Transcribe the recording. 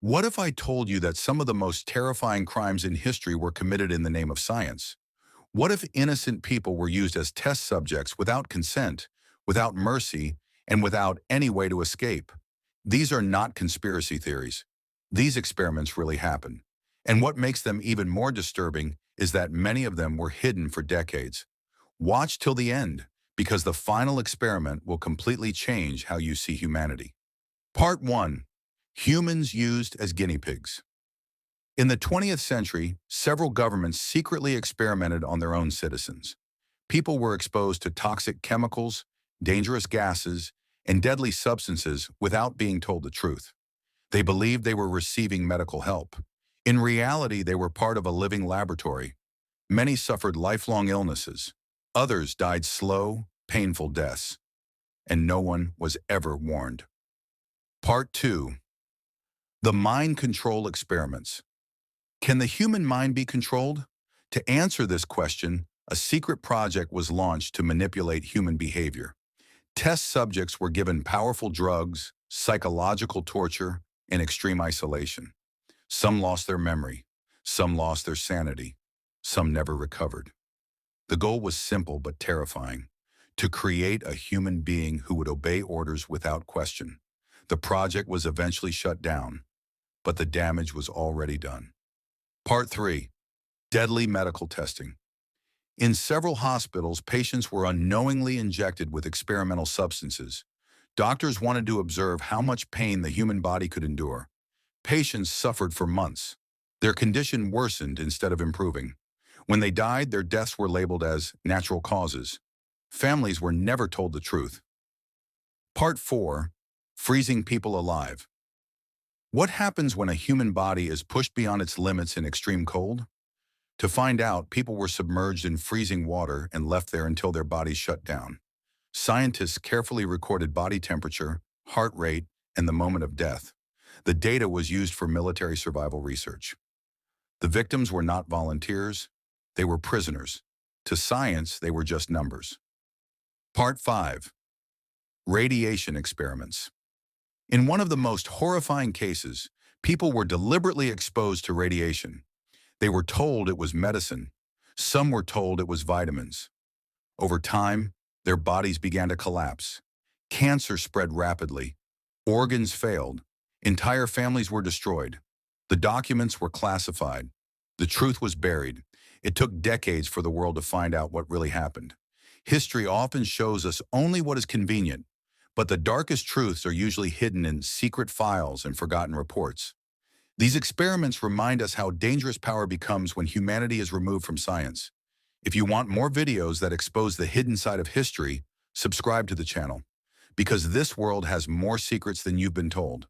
What if I told you that some of the most terrifying crimes in history were committed in the name of science? What if innocent people were used as test subjects without consent, without mercy, and without any way to escape? These are not conspiracy theories. These experiments really happen. And what makes them even more disturbing is that many of them were hidden for decades. Watch till the end, because the final experiment will completely change how you see humanity. Part 1. Humans used as guinea pigs. In the 20th century, several governments secretly experimented on their own citizens. People were exposed to toxic chemicals, dangerous gases, and deadly substances without being told the truth. They believed they were receiving medical help. In reality, they were part of a living laboratory. Many suffered lifelong illnesses. Others died slow, painful deaths. And no one was ever warned. Part 2. The mind control experiments. Can the human mind be controlled? To answer this question, a secret project was launched to manipulate human behavior. Test subjects were given powerful drugs, psychological torture, and extreme isolation. Some lost their memory. Some lost their sanity. Some never recovered. The goal was simple but terrifying: to create a human being who would obey orders without question. The project was eventually shut down, but the damage was already done. Part 3. Deadly medical testing. In several hospitals, patients were unknowingly injected with experimental substances. Doctors wanted to observe how much pain the human body could endure. Patients suffered for months. Their condition worsened instead of improving. When they died, their deaths were labeled as natural causes. Families were never told the truth. Part 4. Freezing people alive. What happens when a human body is pushed beyond its limits in extreme cold? To find out, people were submerged in freezing water and left there until their bodies shut down. Scientists carefully recorded body temperature, heart rate, and the moment of death. The data was used for military survival research. The victims were not volunteers, they were prisoners. To science, they were just numbers. Part 5. Radiation experiments. In one of the most horrifying cases, people were deliberately exposed to radiation. They were told it was medicine. Some were told it was vitamins. Over time, their bodies began to collapse. Cancer spread rapidly. Organs failed. Entire families were destroyed. The documents were classified. The truth was buried. It took decades for the world to find out what really happened. History often shows us only what is convenient, but the darkest truths are usually hidden in secret files and forgotten reports. These experiments remind us how dangerous power becomes when humanity is removed from science. If you want more videos that expose the hidden side of history, subscribe to the channel, because this world has more secrets than you've been told.